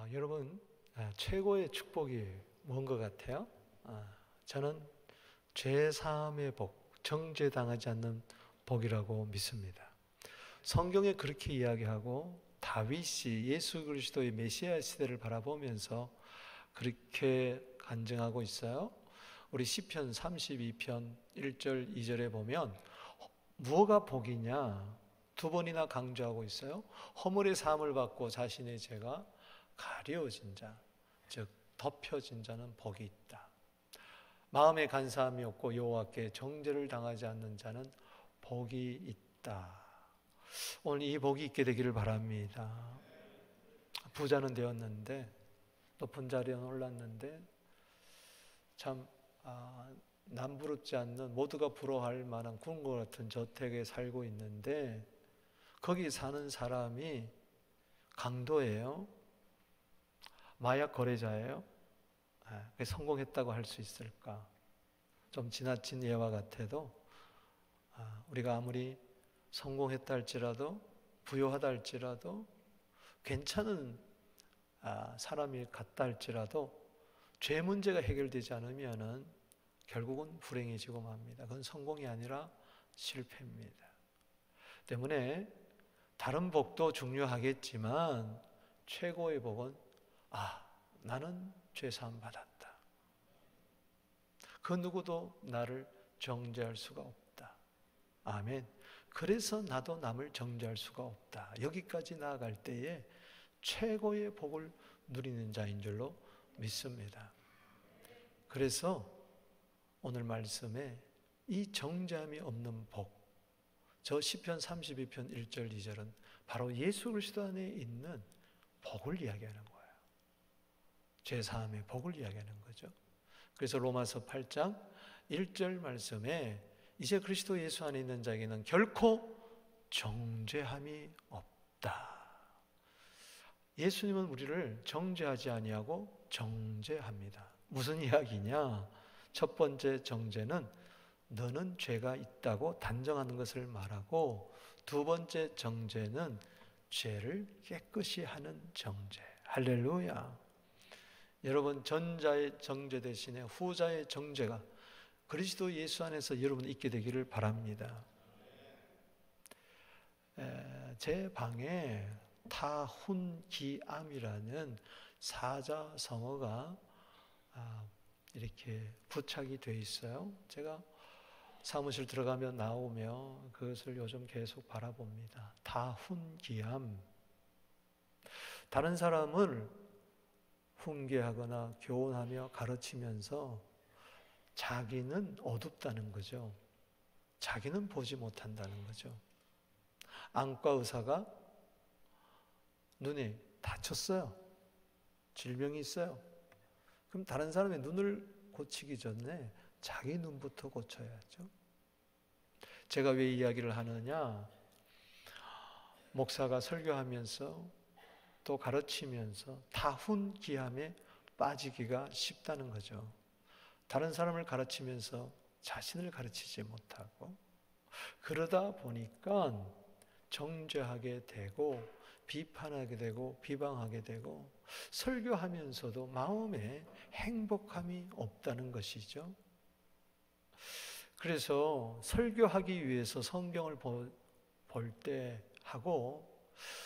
여러분, 최고의 축복이 뭔 것 같아요? 저는 죄사함의 복, 정죄당하지 않는 복이라고 믿습니다. 성경에 그렇게 이야기하고 다윗이 예수 그리스도의 메시아 시대를 바라보면서 그렇게 간증하고 있어요. 우리 시편 32편 1절 2절에 보면 무엇가 복이냐 두 번이나 강조하고 있어요. 허물의 사함을 받고 자신의 죄가 가려진 자, 즉 덮여진 자는 복이 있다. 마음에 간사함이 없고 여호와께 정죄를 당하지 않는 자는 복이 있다. 오늘 이 복이 있게 되기를 바랍니다. 부자는 되었는데 높은 자리에 올랐는데 참 남부럽지 않는 모두가 부러워할 만한 궁궐 같은 저택에 살고 있는데 거기 사는 사람이 강도예요. 마약 거래자예요. 성공했다고 할 수 있을까? 좀 지나친 예와 같아도 우리가 아무리 성공했다 할지라도 부유하다 할지라도 괜찮은 사람이 같다 할지라도 죄 문제가 해결되지 않으면은 결국은 불행해지고 맙니다. 그건 성공이 아니라 실패입니다. 때문에 다른 복도 중요하겠지만 최고의 복은 나는 죄사함 받았다. 그 누구도 나를 정죄할 수가 없다. 아멘. 그래서 나도 남을 정죄할 수가 없다. 여기까지 나아갈 때에 최고의 복을 누리는 자인 줄로 믿습니다. 그래서 오늘 말씀에 이 정죄함이 없는 복, 저 시편 32편 1절 2절은 바로 예수 그리스도 안에 있는 복을 이야기하는 거예요. 죄사함의 복을 이야기하는 거죠. 그래서 로마서 8장 1절 말씀에 이제 그리스도 예수 안에 있는 자에게는 결코 정죄함이 없다. 예수님은 우리를 정죄하지 아니하고 정죄합니다. 무슨 이야기냐? 첫 번째 정죄는 너는 죄가 있다고 단정하는 것을 말하고, 두 번째 정죄는 죄를 깨끗이 하는 정죄. 할렐루야. 여러분, 전자의 정죄 대신에 후자의 정죄가 그리스도 예수 안에서 여러분 있게 되기를 바랍니다. 제 방에 타훈기암이라는 사자성어가 이렇게 부착이 되어 있어요. 제가 사무실 들어가면 나오며 그것을 요즘 계속 바라봅니다. 다훈기암. 다른 사람을 훈계하거나 교훈하며 가르치면서 자기는 어둡다는 거죠. 자기는 보지 못한다는 거죠. 안과 의사가 눈이 다쳤어요. 질병이 있어요. 그럼 다른 사람의 눈을 고치기 전에 자기 눈부터 고쳐야죠. 제가 왜 이야기를 하느냐? 목사가 설교하면서 또 가르치면서 다훈기함에 빠지기가 쉽다는 거죠. 다른 사람을 가르치면서 자신을 가르치지 못하고, 그러다 보니까 정죄하게 되고 비판하게 되고 비방하게 되고 설교하면서도 마음에 행복함이 없다는 것이죠. 그래서 설교하기 위해서 성경을 볼 때 하고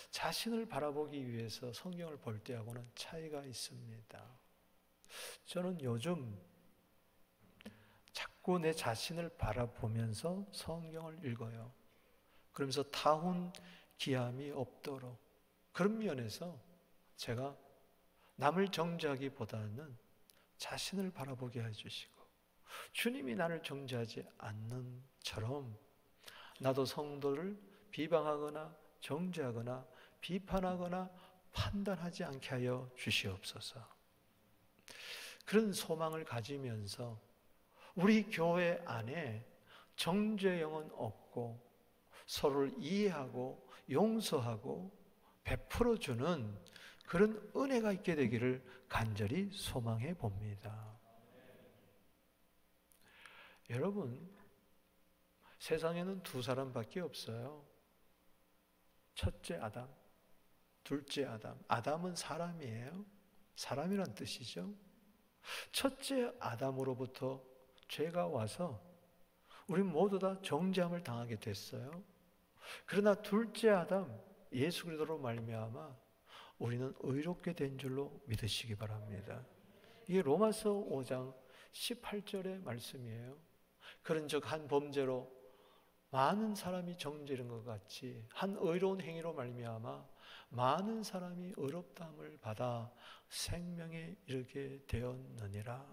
자신을 바라보기 위해서 성경을 볼 때하고는 차이가 있습니다. 저는 요즘 자꾸 내 자신을 바라보면서 성경을 읽어요. 그러면서 타훈기함이 없도록, 그런 면에서 제가 남을 정죄하기보다는 자신을 바라보게 해주시고, 주님이 나를 정죄하지 않는 처럼 나도 성도를 비방하거나 정죄하거나 비판하거나 판단하지 않게 하여 주시옵소서. 그런 소망을 가지면서 우리 교회 안에 정죄형은 없고 서로를 이해하고 용서하고 베풀어주는 그런 은혜가 있게 되기를 간절히 소망해 봅니다. 여러분, 세상에는 두 사람밖에 없어요. 첫째 아담, 둘째 아담. 아담은 사람이에요. 사람이란 뜻이죠. 첫째 아담으로부터 죄가 와서 우리 모두 다 정죄함을 당하게 됐어요. 그러나 둘째 아담 예수 그리스도로 말미암아 우리는 의롭게 된 줄로 믿으시기 바랍니다. 이게 로마서 5장 18절의 말씀이에요. 그런즉 한 범죄로 많은 사람이 정죄된 것 같이 한 의로운 행위로 말미암아 많은 사람이 의롭다함을 받아 생명에 이르게 되었느니라.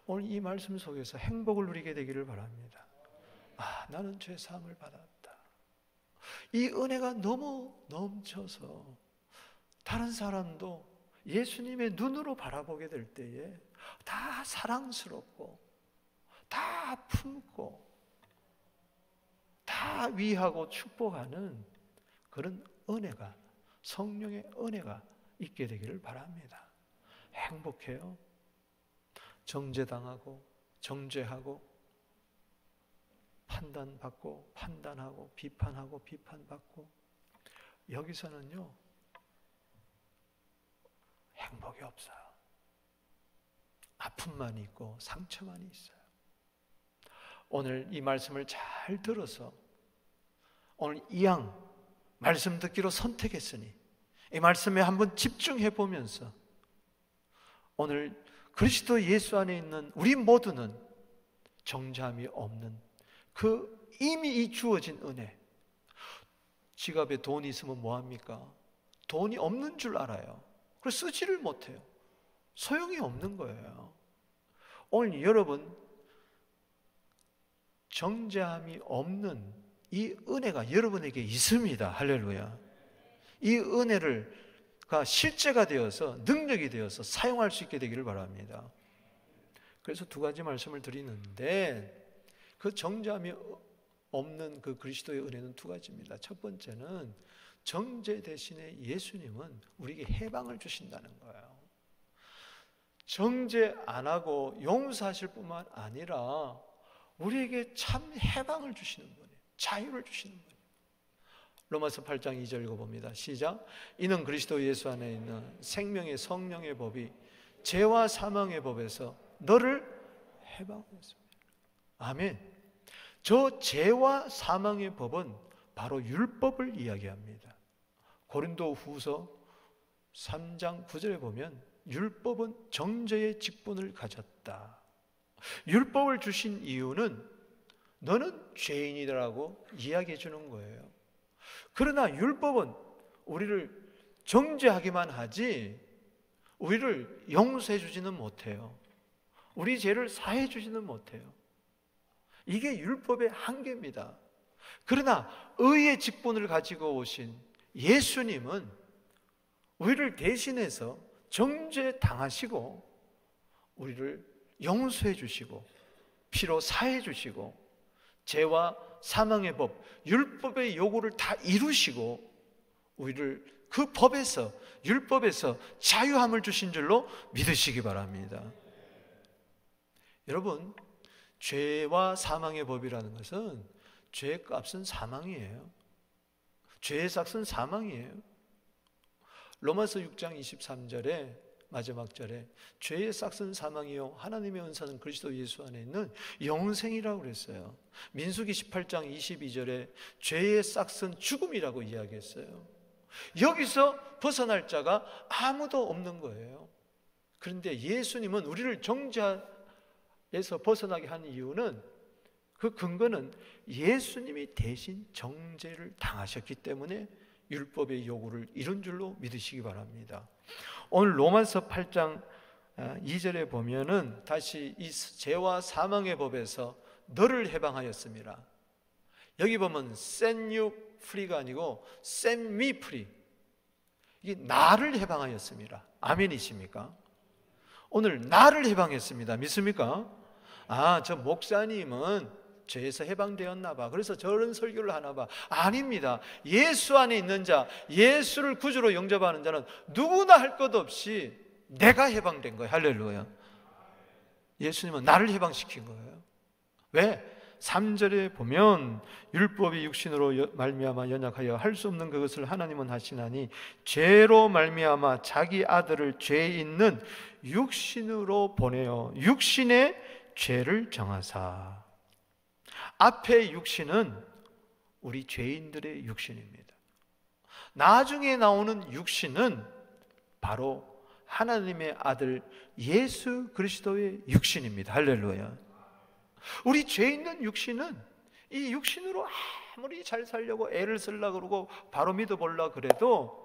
오늘 이 말씀 속에서 행복을 누리게 되기를 바랍니다. 아, 나는 죄 사함을 받았다. 이 은혜가 너무 넘쳐서 다른 사람도 예수님의 눈으로 바라보게 될 때에 다 사랑스럽고 다 품고 다 위하고 축복하는 그런 은혜가, 성령의 은혜가 있게 되기를 바랍니다. 행복해요. 정죄당하고 정죄하고 판단받고 판단하고 비판하고 비판받고, 여기서는요 행복이 없어요. 아픔만 있고 상처만 있어요. 오늘 이 말씀을 잘 들어서 오늘 이양 말씀 듣기로 선택했으니 이 말씀에 한번 집중해 보면서 오늘 그리스도 예수 안에 있는 우리 모두는 정죄함이 없는 그 이미 이 주어진 은혜. 지갑에 돈이 있으면 뭐합니까? 돈이 없는 줄 알아요. 그래서 쓰지를 못해요. 소용이 없는 거예요. 오늘 여러분 정죄함이 없는 이 은혜가 여러분에게 있습니다. 할렐루야. 이 은혜가 실제가 되어서 능력이 되어서 사용할 수 있게 되기를 바랍니다. 그래서 두 가지 말씀을 드리는데 그 정죄함이 없는 그 그리스도의 은혜는 두 가지입니다. 첫 번째는 정죄 대신에 예수님은 우리에게 해방을 주신다는 거예요. 정죄 안 하고 용서하실 뿐만 아니라 우리에게 참 해방을 주시는 분이에요. 자유를 주시는 분이에요. 로마서 8장 2절 읽어봅니다. 시작. 이는 그리스도 예수 안에 있는 생명의 성령의 법이 죄와 사망의 법에서 너를 해방했습니다. 아멘. 저 죄와 사망의 법은 바로 율법을 이야기합니다. 고린도 후서 3장 9절에 보면 율법은 정죄의 직분을 가졌다. 율법을 주신 이유는 너는 죄인이라고 이야기해 주는 거예요. 그러나 율법은 우리를 정죄하기만 하지 우리를 용서해 주지는 못해요. 우리 죄를 사해 주지는 못해요. 이게 율법의 한계입니다. 그러나 의의 직분을 가지고 오신 예수님은 우리를 대신해서 정죄 당하시고 우리를 용서해 주시고 피로 사해 주시고 죄와 사망의 법, 율법의 요구를 다 이루시고 우리를 그 법에서, 율법에서 자유함을 주신 줄로 믿으시기 바랍니다. 여러분, 죄와 사망의 법이라는 것은 죄의 값은 사망이에요. 죄의 삭은 사망이에요. 로마서 6장 23절에 마지막 절에 죄의 삭은 사망이요 하나님의 은사는 그리스도 예수 안에 있는 영생이라고 그랬어요. 민수기 18장 22절에 죄의 삭은 죽음이라고 이야기했어요. 여기서 벗어날 자가 아무도 없는 거예요. 그런데 예수님은 우리를 정죄에서 벗어나게 한 이유는, 그 근거는 예수님이 대신 정죄를 당하셨기 때문에 율법의 요구를 이룬 줄로 믿으시기 바랍니다. 오늘 로마서 8장 2절에 보면은 다시 이 죄와 사망의 법에서 너를 해방하였습니다. 여기 보면 set you free가 아니고 set me free. 이게 나를 해방하였습니다. 아멘이십니까? 오늘 나를 해방했습니다. 믿습니까? 아, 저 목사님은 죄에서 해방되었나 봐. 그래서 저런 설교를 하나 봐. 아닙니다. 예수 안에 있는 자, 예수를 구주로 영접하는 자는 누구나 할 것 없이 내가 해방된 거예요. 할렐루야. 예수님은 나를 해방시킨 거예요. 왜? 3절에 보면 율법이 육신으로 말미암아 연약하여 할 수 없는 그것을 하나님은 하시나니 죄로 말미암아 자기 아들을 죄 있는 육신으로 보내어 육신의 죄를 정하사. 앞에 육신은 우리 죄인들의 육신입니다. 나중에 나오는 육신은 바로 하나님의 아들 예수 그리스도의 육신입니다. 할렐루야. 우리 죄 있는 육신은 이 육신으로 아무리 잘 살려고 애를 쓰려고 그러고 바로 믿어보려고 그래도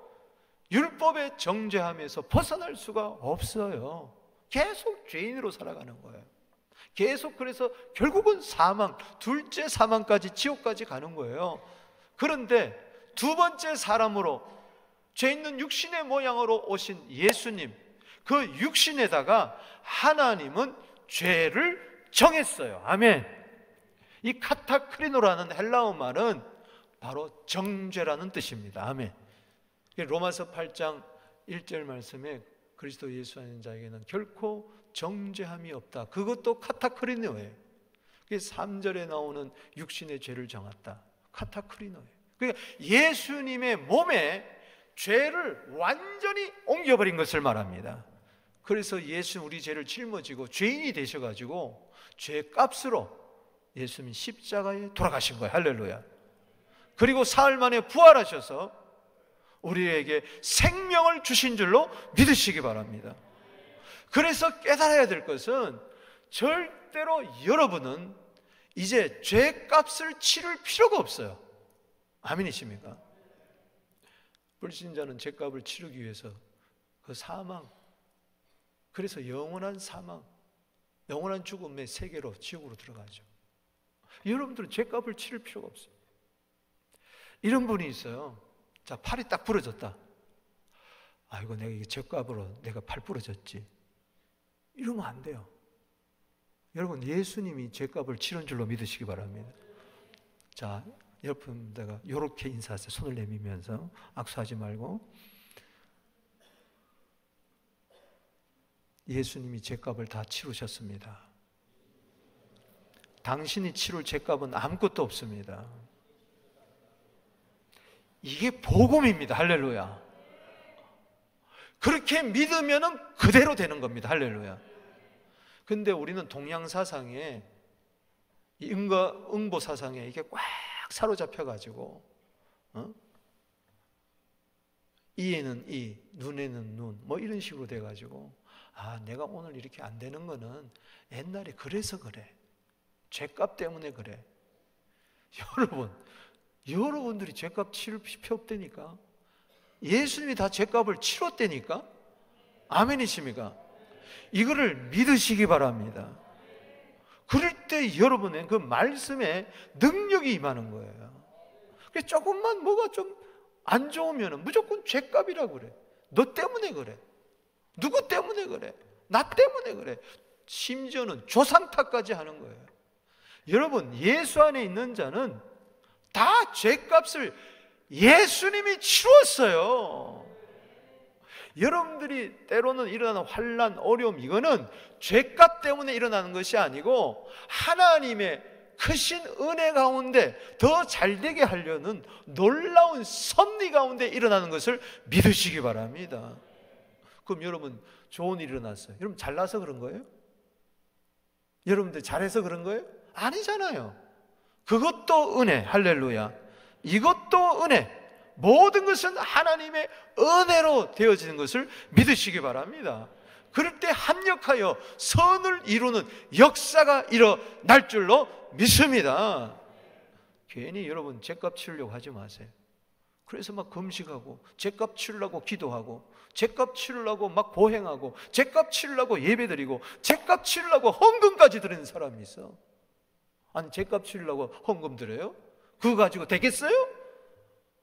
율법의 정죄함에서 벗어날 수가 없어요. 계속 죄인으로 살아가는 거예요. 계속 그래서 결국은 사망, 둘째 사망까지, 지옥까지 가는 거예요. 그런데 두 번째 사람으로 죄 있는 육신의 모양으로 오신 예수님, 그 육신에다가 하나님은 죄를 정했어요. 아멘. 이 카타크리노라는 헬라어 말은 바로 정죄라는 뜻입니다. 아멘. 로마서 8장 1절 말씀에 그리스도 예수 아닌 자에게는 결코 정죄함이 없다. 그것도 카타크리노예요. 3절에 나오는 육신의 죄를 정했다. 카타크리노예요. 그러니까 예수님의 몸에 죄를 완전히 옮겨버린 것을 말합니다. 그래서 예수 우리 죄를 짊어지고 죄인이 되셔가지고 죄값으로 예수님이 십자가에 돌아가신 거예요. 할렐루야. 그리고 사흘 만에 부활하셔서 우리에게 생명을 주신 줄로 믿으시기 바랍니다. 그래서 깨달아야 될 것은 절대로 여러분은 이제 죄값을 치를 필요가 없어요. 아멘이십니까? 불신자는 죄값을 치르기 위해서 그 사망, 그래서 영원한 사망, 영원한 죽음의 세계로, 지옥으로 들어가죠. 여러분들은 죄값을 치를 필요가 없어요. 이런 분이 있어요. 자, 팔이 딱 부러졌다. 아이고, 내가 이게 죄값으로 내가 팔 부러졌지. 이러면 안 돼요. 여러분, 예수님이 죄값을 치른 줄로 믿으시기 바랍니다. 자, 여러분들과 이렇게 인사하세요. 손을 내밀면서 악수하지 말고. 예수님이 죄값을 다 치르셨습니다. 당신이 치룰 죄값은 아무것도 없습니다. 이게 복음입니다. 할렐루야. 그렇게 믿으면 그대로 되는 겁니다. 할렐루야. 근데 우리는 동양 사상에, 이 응보 사상에 이게 꽉 사로잡혀가지고, 이에는 이, 눈에는 눈, 뭐 이런 식으로 돼가지고, 아, 내가 오늘 이렇게 안 되는 거는 옛날에 그래서 그래. 죄값 때문에 그래. 여러분들이 죄값 치를 필요 없다니까. 예수님이 다 죄값을 치렀다니까. 아멘이십니까? 이거를 믿으시기 바랍니다. 그럴 때 여러분의 그 말씀에 능력이 임하는 거예요. 조금만 뭐가 좀 안 좋으면 무조건 죄값이라고 그래. 너 때문에 그래. 누구 때문에 그래. 나 때문에 그래. 심지어는 조상 탓까지 하는 거예요. 여러분, 예수 안에 있는 자는 다 죄값을 예수님이 치루었어요. 여러분들이 때로는 일어나는 환난, 어려움, 이거는 죄값 때문에 일어나는 것이 아니고 하나님의 크신 은혜 가운데 더 잘되게 하려는 놀라운 섭리 가운데 일어나는 것을 믿으시기 바랍니다. 그럼 여러분, 좋은 일이 일어났어요. 여러분 잘나서 그런 거예요? 여러분들 잘해서 그런 거예요? 아니잖아요. 그것도 은혜. 할렐루야. 이것도 은혜. 모든 것은 하나님의 은혜로 되어지는 것을 믿으시기 바랍니다. 그럴 때 합력하여 선을 이루는 역사가 일어날 줄로 믿습니다. 괜히 여러분 죄값 치르려고 하지 마세요. 그래서 막 금식하고 죄값 치르려고 기도하고 죄값 치르려고 막 보행하고 죄값 치르려고 예배드리고 죄값 치르려고 헌금까지 드리는 사람이 있어. 아니, 죄값 치르려고 헌금 드려요? 그거 가지고 되겠어요?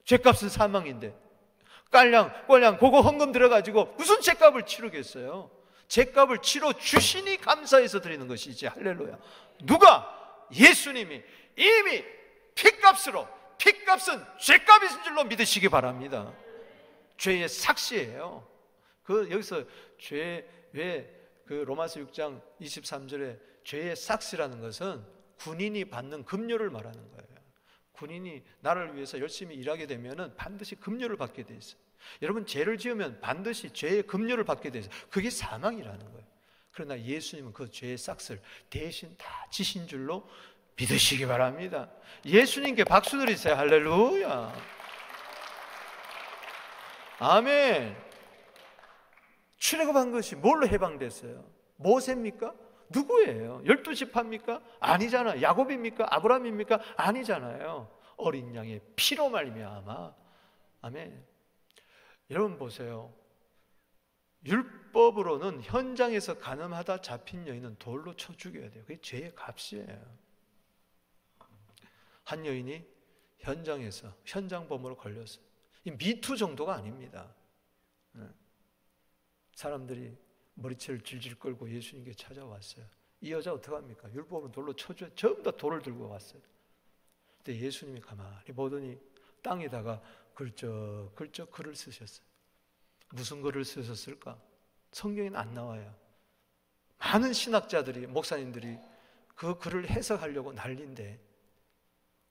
죄값은 사망인데 꼴랑 그거 헌금 들어가지고 무슨 죄값을 치르겠어요? 죄값을 치러 주시니 감사해서 드리는 것이지. 할렐루야. 누가? 예수님이 이미 피값으로, 피값은 죄값인 줄로 믿으시기 바랍니다. 죄의 삭시예요. 여기서 왜 그 로마서 6장 23절에 죄의 삭시라는 것은 군인이 받는 급료를 말하는 거예요. 군인이 나라를 위해서 열심히 일하게 되면 반드시 급료를 받게 돼 있어요. 여러분, 죄를 지으면 반드시 죄의 급료를 받게 돼 있어요. 그게 사망이라는 거예요. 그러나 예수님은 그 죄의 싹을 대신 다 지신 줄로 믿으시기 바랍니다. 예수님께 박수 드리세요. 할렐루야. 아멘. 출애굽한 것이 뭘로 해방됐어요? 모세입니까? 누구예요? 12지파입니까? 아니잖아요. 야곱입니까? 아브라함입니까? 아니잖아요. 어린 양의 피로 말미암아. 아멘. 여러분 보세요. 율법으로는 현장에서 간음하다 잡힌 여인은 돌로 쳐 죽여야 돼요. 그게 죄의 값이에요. 한 여인이 현장에서 현장범으로 걸렸어요. 이 미투 정도가 아닙니다. 사람들이 머리채를 질질 끌고 예수님께 찾아왔어요. 이 여자 어떡합니까? 율법은 돌로 쳐줘야 전부 다 돌을 들고 왔어요. 근데 예수님이 가만히 보더니 땅에다가 글쩍글쩍 글을 쓰셨어요. 무슨 글을 쓰셨을까? 성경에는 안 나와요. 많은 신학자들이, 목사님들이 그 글을 해석하려고 난리인데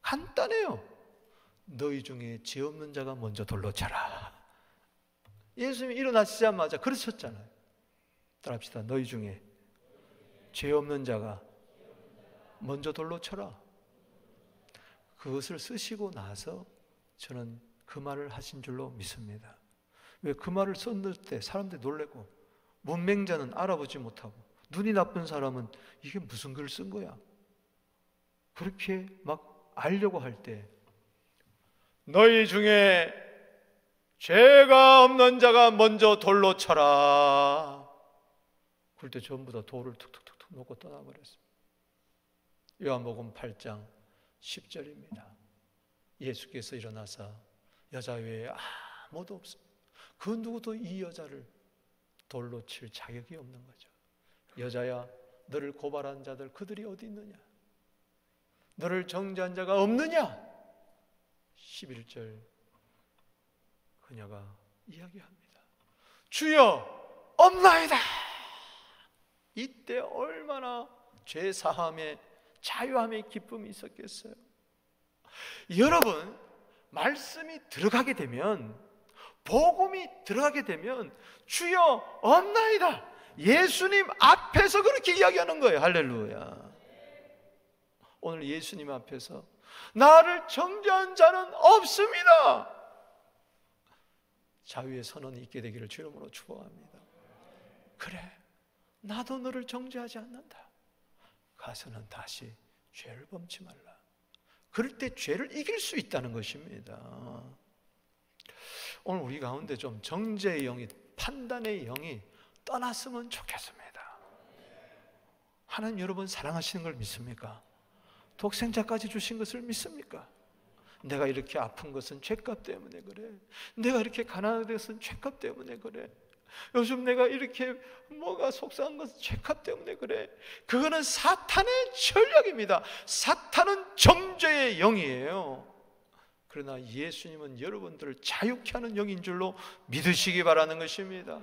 간단해요. 너희 중에 죄 없는 자가 먼저 돌로 쳐라. 예수님이 일어나시자마자 그러셨잖아요. 따라합시다. 너희 중에 죄 없는 자가 먼저 돌로 쳐라. 그것을 쓰시고 나서 저는 그 말을 하신 줄로 믿습니다. 왜 그 말을 썼을 때 사람들이 놀래고, 문맹자는 알아보지 못하고, 눈이 나쁜 사람은 이게 무슨 글을 쓴 거야? 그렇게 막 알려고 할 때, 너희 중에 죄가 없는 자가 먼저 돌로 쳐라. 그럴 때 전부 다 돌을 툭툭툭툭 놓고 떠나버렸습니다. 요한복음 8장 10절입니다. 예수께서 일어나사 여자 외에 아무도 없습니다. 그 누구도 이 여자를 돌로 칠 자격이 없는 거죠. 여자야, 너를 고발한 자들 그들이 어디 있느냐? 너를 정죄한 자가 없느냐? 11절 그녀가 이야기합니다. 주여, 없나이다. 이때 얼마나 죄 사함에 자유함의 기쁨이 있었겠어요. 여러분, 말씀이 들어가게 되면, 복음이 들어가게 되면 주여 없나이다. 예수님 앞에서 그렇게 이야기하는 거예요. 할렐루야. 오늘 예수님 앞에서 나를 정죄한 자는 없습니다. 자유의 선언이 있게 되기를 주 이름으로 축복합니다. 그래, 나도 너를 정죄하지 않는다. 가서는 다시 죄를 범치 말라. 그럴 때 죄를 이길 수 있다는 것입니다. 오늘 우리 가운데 좀 정죄의 영이, 판단의 영이 떠났으면 좋겠습니다. 하나님 여러분 사랑하시는 걸 믿습니까? 독생자까지 주신 것을 믿습니까? 내가 이렇게 아픈 것은 죄값 때문에 그래. 내가 이렇게 가난한 것은 죄값 때문에 그래. 요즘 내가 이렇게 뭐가 속상한 것은 죄값 때문에 그래. 그거는 사탄의 전략입니다. 사탄은 정죄의 영이에요. 그러나 예수님은 여러분들을 자유케 하는 영인 줄로 믿으시기 바라는 것입니다.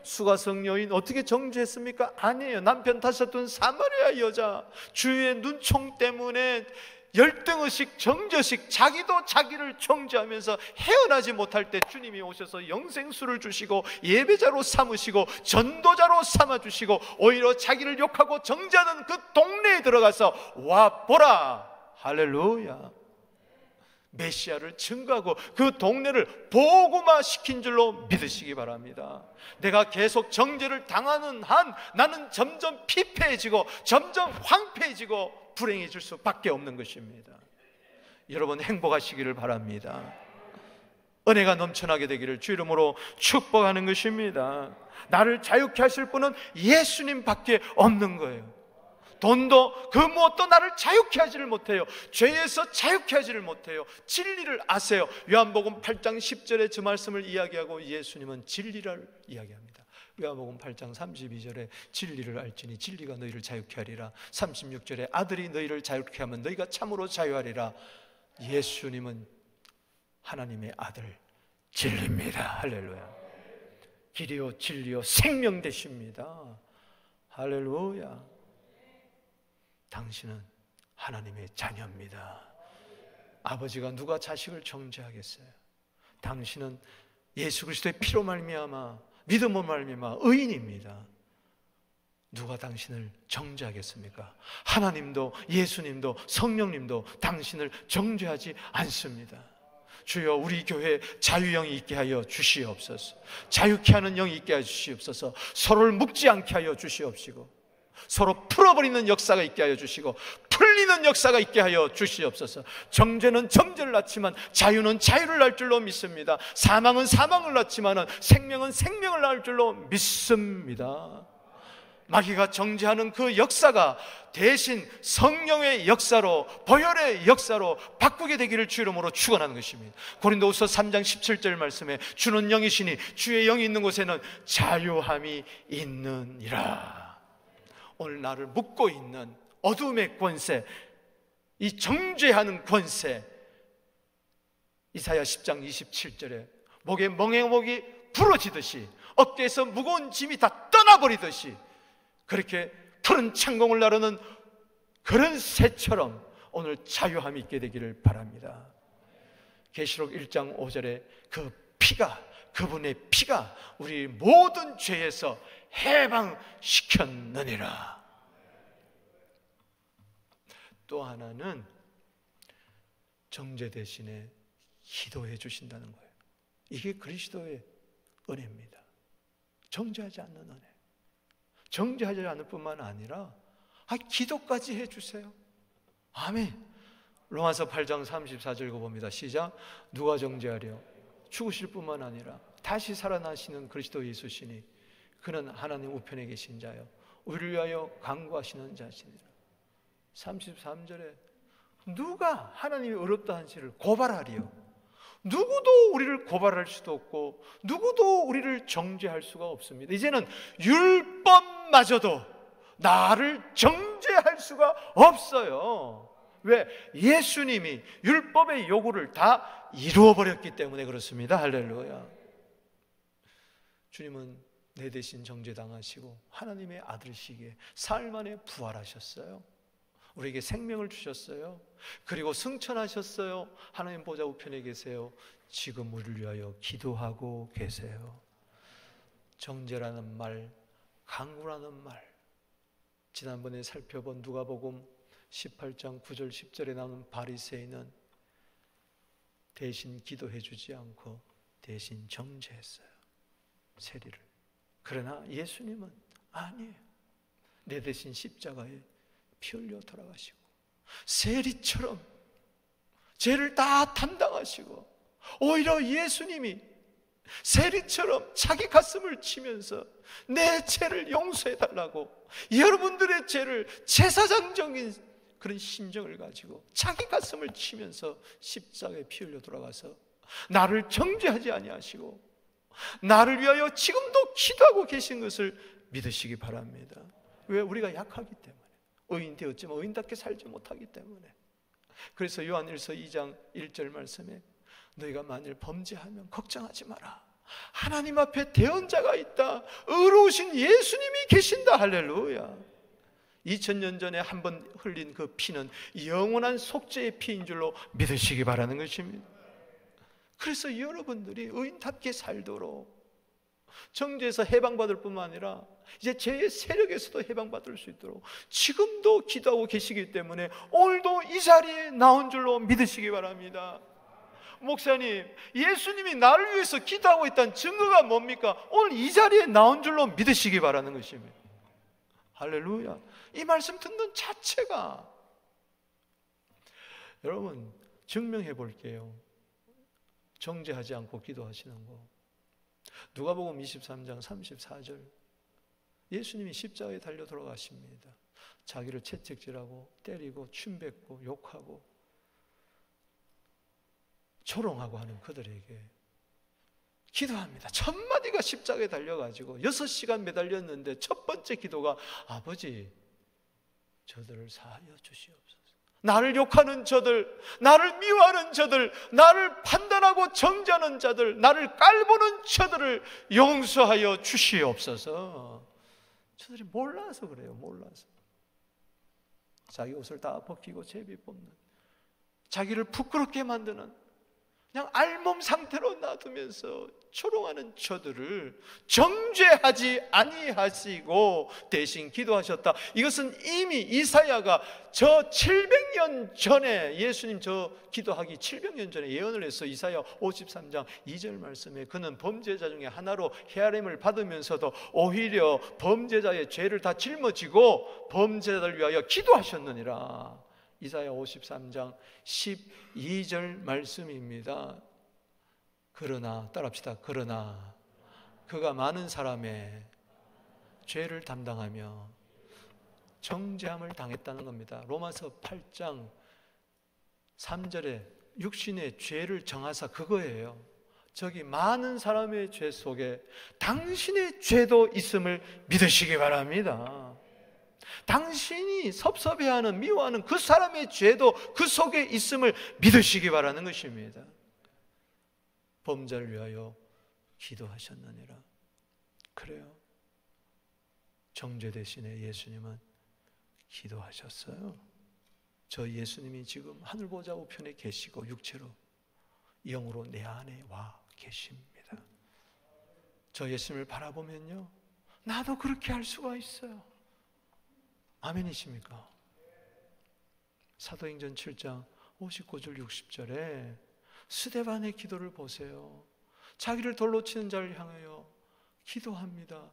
수가성 여인 어떻게 정죄했습니까? 아니에요. 남편 탓했던 사마리아 여자, 주위의 눈총 때문에 열등의식, 정죄식, 자기도 자기를 정죄하면서 헤어나지 못할 때 주님이 오셔서 영생수를 주시고 예배자로 삼으시고 전도자로 삼아주시고, 오히려 자기를 욕하고 정죄하는 그 동네에 들어가서 와 보라, 할렐루야, 메시아를 증거하고 그 동네를 복음화시킨 줄로 믿으시기 바랍니다. 내가 계속 정죄를 당하는 한 나는 점점 피폐해지고 점점 황폐해지고 불행해질 수밖에 없는 것입니다. 여러분 행복하시기를 바랍니다. 은혜가 넘쳐나게 되기를 주 이름으로 축복하는 것입니다. 나를 자유케 하실 분은 예수님밖에 없는 거예요. 돈도 그 무엇도 나를 자유케 하지를 못해요. 죄에서 자유케 하지를 못해요. 진리를 아세요. 요한복음 8장 10절에 저 말씀을 이야기하고 예수님은 진리를 이야기합니다. 요한복음 8장 32절에 진리를 알지니 진리가 너희를 자유케 하리라. 36절에 아들이 너희를 자유케 하면 너희가 참으로 자유하리라. 예수님은 하나님의 아들 진리입니다. 할렐루야. 길이요 진리요 생명 되십니다. 할렐루야. 당신은 하나님의 자녀입니다. 아버지가 누가 자식을 정죄하겠어요? 당신은 예수 그리스도의 피로 말미암아 믿음으로 말미암아 의인입니다. 누가 당신을 정죄하겠습니까? 하나님도 예수님도 성령님도 당신을 정죄하지 않습니다. 주여, 우리 교회에 자유영이 있게 하여 주시옵소서. 자유케 하는 영이 있게 하여 주시옵소서. 서로를 묶지 않게 하여 주시옵시고, 서로 풀어버리는 역사가 있게 하여 주시고, 풀리는 역사가 있게 하여 주시옵소서. 정죄는 정죄를 낳지만 자유는 자유를 낳을 줄로 믿습니다. 사망은 사망을 낳지만 생명은 생명을 낳을 줄로 믿습니다. 마귀가 정죄하는 그 역사가 대신 성령의 역사로, 보혈의 역사로 바꾸게 되기를 주 이름으로 축원하는 것입니다. 고린도후서 3장 17절 말씀에 주는 영이시니 주의 영이 있는 곳에는 자유함이 있느니라. 오늘 나를 묶고 있는 어둠의 권세, 이 정죄하는 권세, 이사야 10장 27절에 목에 멍에목이 부러지듯이 어깨에서 무거운 짐이 다 떠나버리듯이 그렇게 푸른 창공을 나르는 그런 새처럼 오늘 자유함이 있게 되기를 바랍니다. 계시록 1장 5절에 그 피가, 그분의 피가 우리 모든 죄에서 해방시켰느니라. 또 하나는 정죄 대신에 기도해 주신다는 거예요. 이게 그리스도의 은혜입니다. 정죄하지 않는 은혜. 정죄하지 않을 뿐만 아니라 기도까지 해주세요. 아멘. 로마서 8장 34절 읽어봅니다. 시작. 누가 정죄하려? 죽으실 뿐만 아니라 다시 살아나시는 그리스도 예수시니 그는 하나님 우편에 계신 자요 우리를 위하여 간구하시는 자시니라. 33절에 누가 하나님이 어렵다 한시를 고발하리요? 누구도 우리를 고발할 수도 없고 누구도 우리를 정죄할 수가 없습니다. 이제는 율법마저도 나를 정죄할 수가 없어요. 왜? 예수님이 율법의 요구를 다 이루어버렸기 때문에 그렇습니다. 할렐루야. 주님은 내 대신 정죄당하시고 하나님의 아들이시기에 사흘 만에 부활하셨어요. 우리에게 생명을 주셨어요. 그리고 승천하셨어요. 하나님 보좌 우편에 계세요. 지금 우리를 위하여 기도하고 계세요. 정죄라는 말, 강구라는 말, 지난번에 살펴본 누가복음 18장 9절 10절에 나오는 바리새인은 대신 기도해 주지 않고 대신 정죄했어요. 세리를. 그러나 예수님은 아니에요. 내 대신 십자가에 피 흘려 돌아가시고 세리처럼 죄를 다 담당하시고, 오히려 예수님이 세리처럼 자기 가슴을 치면서 내 죄를 용서해달라고, 여러분들의 죄를 제사장적인 그런 심정을 가지고 자기 가슴을 치면서 십자가에 피 흘려 돌아가서 나를 정죄하지 아니하시고 나를 위하여 지금도 기도하고 계신 것을 믿으시기 바랍니다. 왜? 우리가 약하기 때문에, 의인 되었지만 의인답게 살지 못하기 때문에. 그래서 요한일서 2장 1절 말씀에 너희가 만일 범죄하면 걱정하지 마라. 하나님 앞에 대언자가 있다. 의로우신 예수님이 계신다. 할렐루야. 2000년 전에 한 번 흘린 그 피는 영원한 속죄의 피인 줄로 믿으시기 바라는 것입니다. 그래서 여러분들이 의인답게 살도록 정죄에서 해방받을 뿐만 아니라 이제 죄의 세력에서도 해방받을 수 있도록 지금도 기도하고 계시기 때문에 오늘도 이 자리에 나온 줄로 믿으시기 바랍니다. 목사님, 예수님이 나를 위해서 기도하고 있다는 증거가 뭡니까? 오늘 이 자리에 나온 줄로 믿으시기 바라는 것입니다. 할렐루야. 이 말씀 듣는 자체가, 여러분 증명해 볼게요. 정죄하지 않고 기도하시는 거. 누가복음 23장 34절, 예수님이 십자가에 달려 돌아가십니다. 자기를 채찍질하고 때리고 침뱉고 욕하고 조롱하고 하는 그들에게 기도합니다. 첫 마디가 십자가에 달려가지고 6시간 매달렸는데 첫 번째 기도가 아버지 저들을 사하여 주시옵소서. 나를 욕하는 저들, 나를 미워하는 저들, 나를 판단하고 정죄하는 자들, 나를 깔보는 저들을 용서하여 주시옵소서. 저들이 몰라서 그래요. 몰라서. 자기 옷을 다 벗기고 제비 뽑는, 자기를 부끄럽게 만드는, 그냥 알몸 상태로 놔두면서 초롱하는 저들을 정죄하지 아니하시고 대신 기도하셨다. 이것은 이미 이사야가 저 700년 전에, 예수님 저 기도하기 700년 전에 예언을 해서 이사야 53장 2절 말씀에 그는 범죄자 중에 하나로 헤아림을 받으면서도 오히려 범죄자의 죄를 다 짊어지고 범죄자를 위하여 기도하셨느니라. 이사야 53장 12절 말씀입니다. 그러나, 따라합시다. 그러나 그가 많은 사람의 죄를 담당하며 정죄함을 당했다는 겁니다. 로마서 8장 3절에 육신의 죄를 정하사 그거예요. 저기 많은 사람의 죄 속에 당신의 죄도 있음을 믿으시기 바랍니다. 당신이 섭섭해하는, 미워하는 그 사람의 죄도 그 속에 있음을 믿으시기 바라는 것입니다. 범죄를 위하여 기도하셨느니라. 그래요. 정죄 대신에 예수님은 기도하셨어요. 저 예수님이 지금 하늘 보좌 우편에 계시고 육체로, 영으로 내 안에 와 계십니다. 저 예수님을 바라보면요, 나도 그렇게 할 수가 있어요. 아멘이십니까? 사도행전 7장 59절 60절에 스데반의 기도를 보세요. 자기를 돌로 치는 자를 향하여 기도합니다.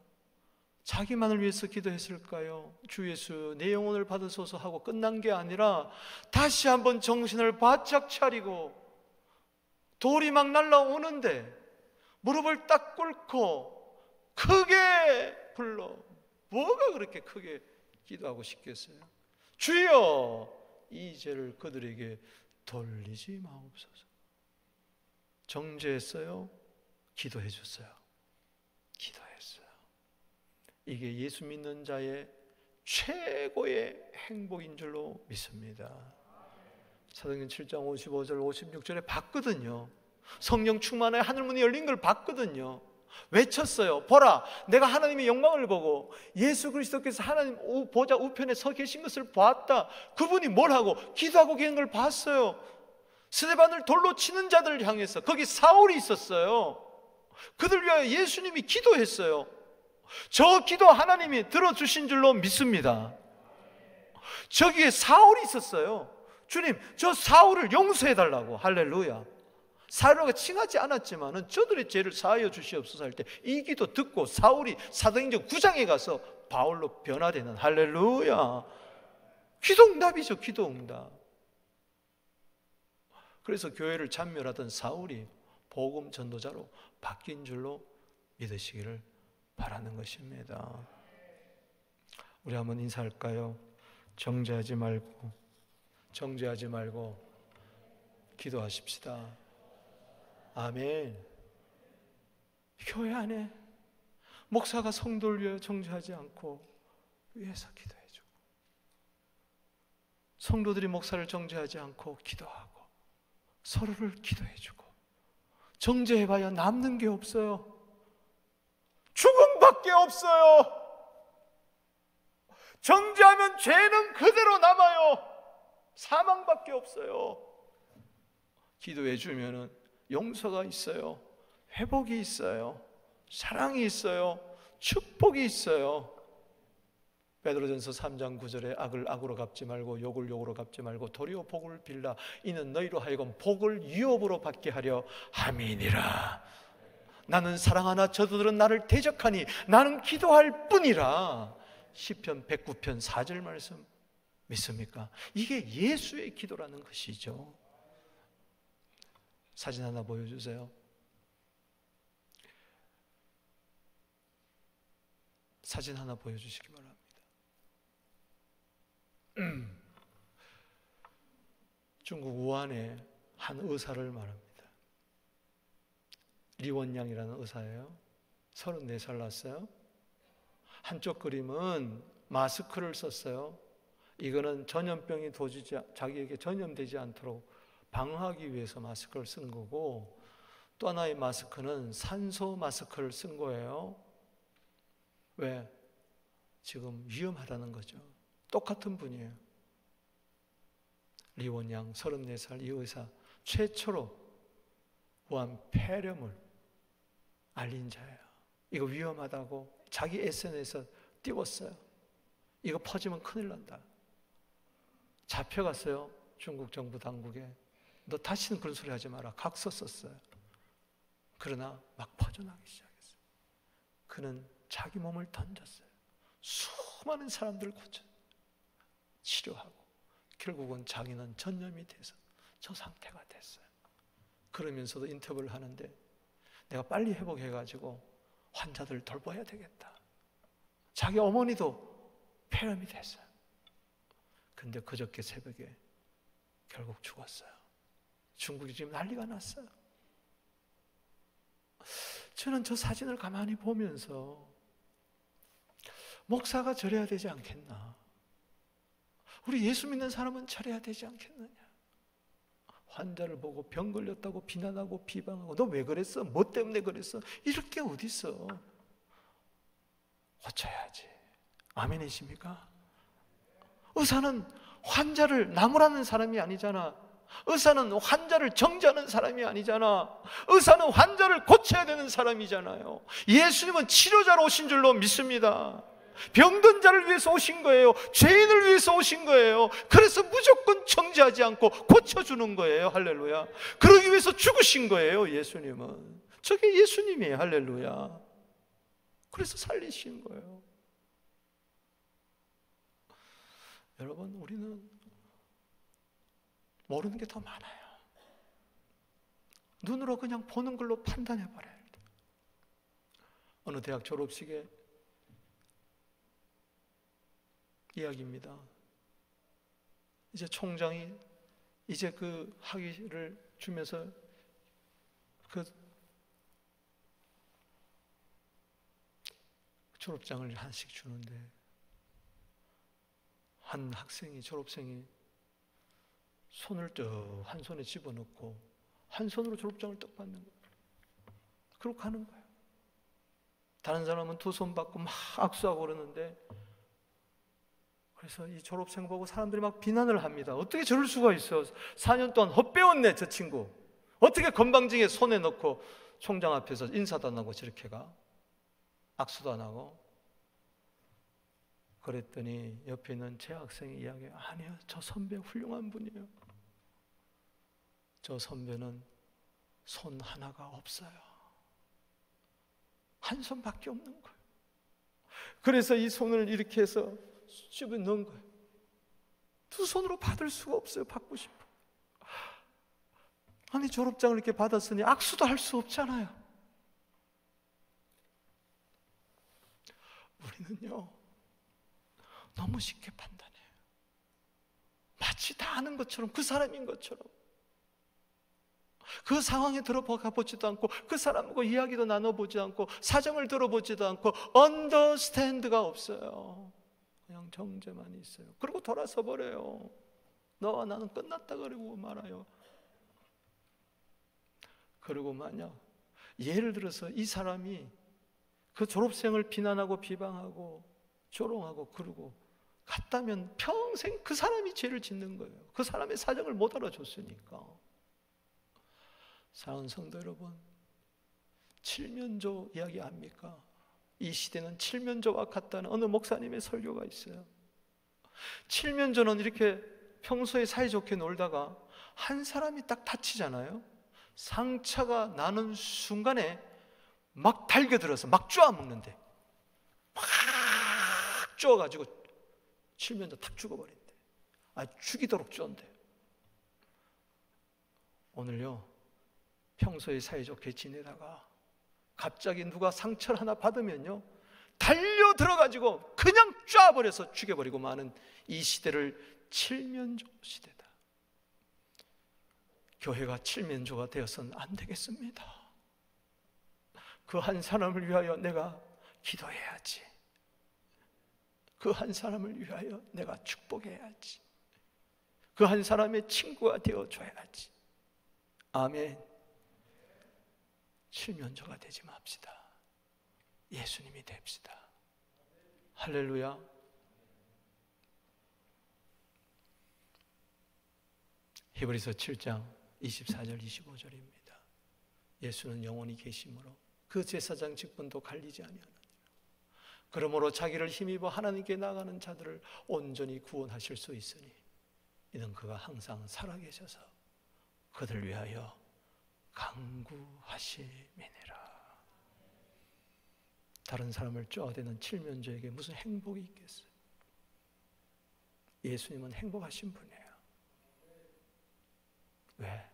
자기만을 위해서 기도했을까요? 주 예수, 내 영혼을 받으소서 하고 끝난 게 아니라 다시 한번 정신을 바짝 차리고, 돌이 막 날라오는데 무릎을 딱 꿇고 크게 불러. 뭐가 그렇게 크게 기도하고 싶겠어요? 주여, 이 죄를 그들에게 돌리지 마옵소서. 정죄했어요? 기도해 줬어요. 기도했어요. 이게 예수 믿는 자의 최고의 행복인 줄로 믿습니다. 사도행전 7장 55절 56절에 봤거든요. 성령 충만하여 하늘문이 열린 걸 봤거든요. 외쳤어요. 보라, 내가 하나님의 영광을 보고 예수 그리스도께서 하나님 보좌 우편에 서 계신 것을 봤다. 그분이 뭘 하고 기도하고 계신 걸 봤어요. 스데반을 돌로 치는 자들을 향해서, 거기 사울이 있었어요. 그들 위하여 예수님이 기도했어요. 저 기도 하나님이 들어주신 줄로 믿습니다. 저기에 사울이 있었어요. 주님, 저 사울을 용서해달라고. 할렐루야. 사울과 칭하지 않았지만 저들의 죄를 사하여 주시옵소서 할 때 이 기도 듣고 사울이 사도행전 9장에 가서 바울로 변화되는, 할렐루야. 기도응답이죠. 기도응답. 그래서 교회를 잔멸하던 사울이 복음 전도자로 바뀐 줄로 믿으시기를 바라는 것입니다. 우리 한번 인사할까요? 정죄하지 말고 기도하십시다. 아멘. 교회 안에 목사가 성도를 위하여 정죄하지 않고 위해서 기도해주고, 성도들이 목사를 정죄하지 않고 기도하고 서로를 기도해주고, 정죄해봐야 남는 게 없어요. 죽음밖에 없어요. 정죄하면 죄는 그대로 남아요. 사망밖에 없어요. 기도해주면 용서가 있어요. 회복이 있어요. 사랑이 있어요. 축복이 있어요. 베드로전서 3장 9절에 악을 악으로 갚지 말고 욕을 욕으로 갚지 말고 도리어 복을 빌라. 이는 너희로 하여금 복을 유업으로 받게 하려 함이니라. 나는 사랑하나 저들은 나를 대적하니 나는 기도할 뿐이라. 시편 109편 4절 말씀 믿습니까? 이게 예수의 기도라는 것이죠. 사진 하나 보여주세요. 사진 하나 보여주시기 바랍니다. 중국 우한의 한 의사를 말합니다. 리원양이라는 의사예요. 34살 났어요. 한쪽 그림은 마스크를 썼어요. 이거는 전염병이 자기에게 전염되지 않도록 방어하기 위해서 마스크를 쓴 거고, 또 하나의 마스크는 산소 마스크를 쓴 거예요. 왜? 지금 위험하다는 거죠. 똑같은 분이에요. 리원양 34살 이 의사 최초로 우한 폐렴을 알린 자예요. 이거 위험하다고 자기 SNS에서 띄웠어요. 이거 퍼지면 큰일 난다. 잡혀갔어요. 중국 정부 당국에. 너 다시는 그런 소리 하지 마라. 각서 썼어요. 그러나 막 퍼져나가기 시작했어요. 그는 자기 몸을 던졌어요. 수많은 사람들을 고쳐 치료하고 결국은 자기는 전염이 돼서 저 상태가 됐어요. 그러면서도 인터뷰를 하는데 내가 빨리 회복해가지고 환자들을 돌봐야 되겠다. 자기 어머니도 폐렴이 됐어요. 근데 그저께 새벽에 결국 죽었어요. 중국이 지금 난리가 났어요. 저는 저 사진을 가만히 보면서 목사가 저래야 되지 않겠나? 우리 예수 믿는 사람은 저래야 되지 않겠느냐? 환자를 보고 병 걸렸다고 비난하고 비방하고 너 왜 그랬어? 뭐 때문에 그랬어? 이럴 게 어디 있어? 고쳐야지. 아멘이십니까? 의사는 환자를 나무라는 사람이 아니잖아. 의사는 환자를 정죄하는 사람이 아니잖아. 의사는 환자를 고쳐야 되는 사람이잖아요. 예수님은 치료자로 오신 줄로 믿습니다. 병든 자를 위해서 오신 거예요. 죄인을 위해서 오신 거예요. 그래서 무조건 정죄하지 않고 고쳐주는 거예요. 할렐루야. 그러기 위해서 죽으신 거예요. 예수님은. 저게 예수님이에요. 할렐루야. 그래서 살리신 거예요. 여러분, 우리는 모르는 게 더 많아요. 눈으로 그냥 보는 걸로 판단해버려야 돼요. 어느 대학 졸업식에 이야기입니다. 이제 총장이 이제 그 학위를 주면서 그 졸업장을 하나씩 주는데 한 학생이 졸업생이 손을 쭉 한 손에 집어넣고 한 손으로 졸업장을 떡 받는 거예요. 그렇게 하는 거예요. 다른 사람은 두 손 받고 막 악수하고 그러는데 그래서 이 졸업생 보고 사람들이 막 비난을 합니다. 어떻게 저럴 수가 있어? 4년 동안 헛배웠네 저 친구. 어떻게 건방지게 손에 넣고 총장 앞에서 인사도 안 하고 저렇게 가? 악수도 안 하고? 그랬더니 옆에 있는 제 학생이 이야기해요. 아니요, 저 선배 훌륭한 분이에요. 저 선배는 손 하나가 없어요. 한 손밖에 없는 거예요. 그래서 이 손을 이렇게 해서 집에 넣은 거예요. 두 손으로 받을 수가 없어요. 받고 싶어. 아니 졸업장을 이렇게 받았으니 악수도 할 수 없잖아요. 우리는요 너무 쉽게 판단해요. 마치 다 아는 것처럼, 그 사람인 것처럼. 그 상황에 들어가 보지도 않고 그 사람하고 이야기도 나눠보지 않고 사정을 들어보지도 않고 언더스탠드가 없어요. 그냥 정죄만 있어요. 그리고 돌아서 버려요. 너와 나는 끝났다 그러고 말아요. 그리고 만약 예를 들어서 이 사람이 그 졸업생을 비난하고 비방하고 조롱하고 그러고 갔다면 평생 그 사람이 죄를 짓는 거예요. 그 사람의 사정을 못 알아줬으니까. 사랑하는 성도 여러분, 칠면조 이야기 압니까? 이 시대는 칠면조와 같다는 어느 목사님의 설교가 있어요. 칠면조는 이렇게 평소에 사이좋게 놀다가 한 사람이 딱 다치잖아요. 상처가 나는 순간에 막 달겨들어서 막 쪼아먹는데, 막 쪼아가지고 칠면조 탁 죽어버린대. 죽이도록 쪼은대. 오늘요 평소에 사이좋게 지내다가 갑자기 누가 상처를 하나 받으면요 달려 들어가지고 그냥 쪼아버려서 죽여버리고 마는 이 시대를 칠면조 시대다. 교회가 칠면조가 되어서는 안 되겠습니다. 그 한 사람을 위하여 내가 기도해야지. 그 한 사람을 위하여 내가 축복해야지. 그 한 사람의 친구가 되어줘야지. 아멘. 칠면조가 되지 맙시다. 예수님이 됩시다. 할렐루야. 히브리서 7장 24절 25절입니다. 예수는 영원히 계심으로 그 제사장 직분도 갈리지 아니하느니라. 그러므로 자기를 힘입어 하나님께 나가는 자들을 온전히 구원하실 수 있으니 이는 그가 항상 살아계셔서 그들 위하여 간구하심이니라. 다른 사람을 쪼아대는 칠면조에게 무슨 행복이 있겠어요? 예수님은 행복하신 분이에요. 왜?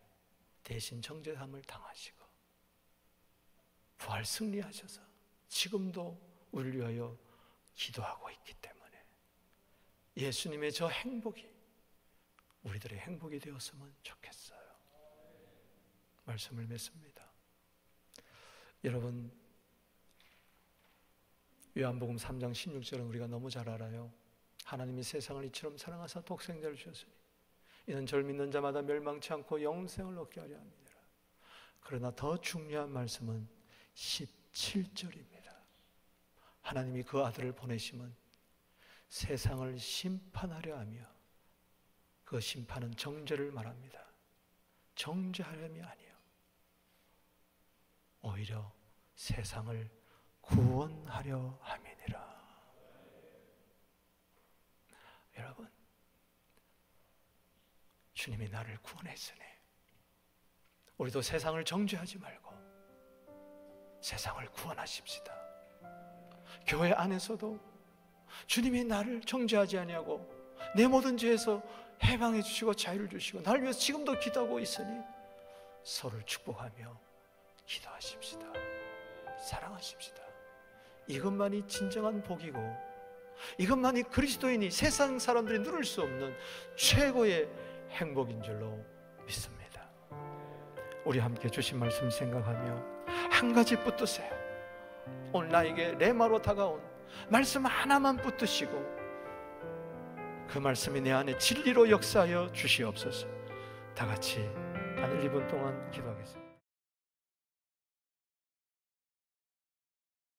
대신 정죄함을 당하시고 부활 승리하셔서 지금도 우리를 위하여 기도하고 있기 때문에 예수님의 저 행복이 우리들의 행복이 되었으면 좋겠어요. 말씀을 맺습니다. 여러분, 요한복음 3장 16절은 우리가 너무 잘 알아요. 하나님이 세상을 이처럼 사랑하사 독생자를 주셨으니 이는 저를 믿는 자마다 멸망치 않고 영생을 얻게 하려 합니다. 그러나 더 중요한 말씀은 17절입니다. 하나님이 그 아들을 보내심은 세상을 심판하려 하며 그 심판은 정죄를 말합니다. 정죄하려함이 아니요 오히려 세상을 구원하려 함이니라. 여러분, 주님이 나를 구원했으니 우리도 세상을 정죄하지 말고 세상을 구원하십시다. 교회 안에서도 주님이 나를 정죄하지 아니하고 내 모든 죄에서 해방해 주시고 자유를 주시고 나를 위해서 지금도 기도하고 있으니 서로를 축복하며 기도하십시다. 사랑하십시다. 이것만이 진정한 복이고 이것만이 그리스도인이 세상 사람들이 누릴 수 없는 최고의 행복인 줄로 믿습니다. 우리 함께 주신 말씀 생각하며 한 가지 붙드세요. 오늘 나에게 레마로 다가온 말씀 하나만 붙드시고 그 말씀이 내 안에 진리로 역사하여 주시옵소서. 다 같이 한 1, 2분 동안 기도하겠습니다.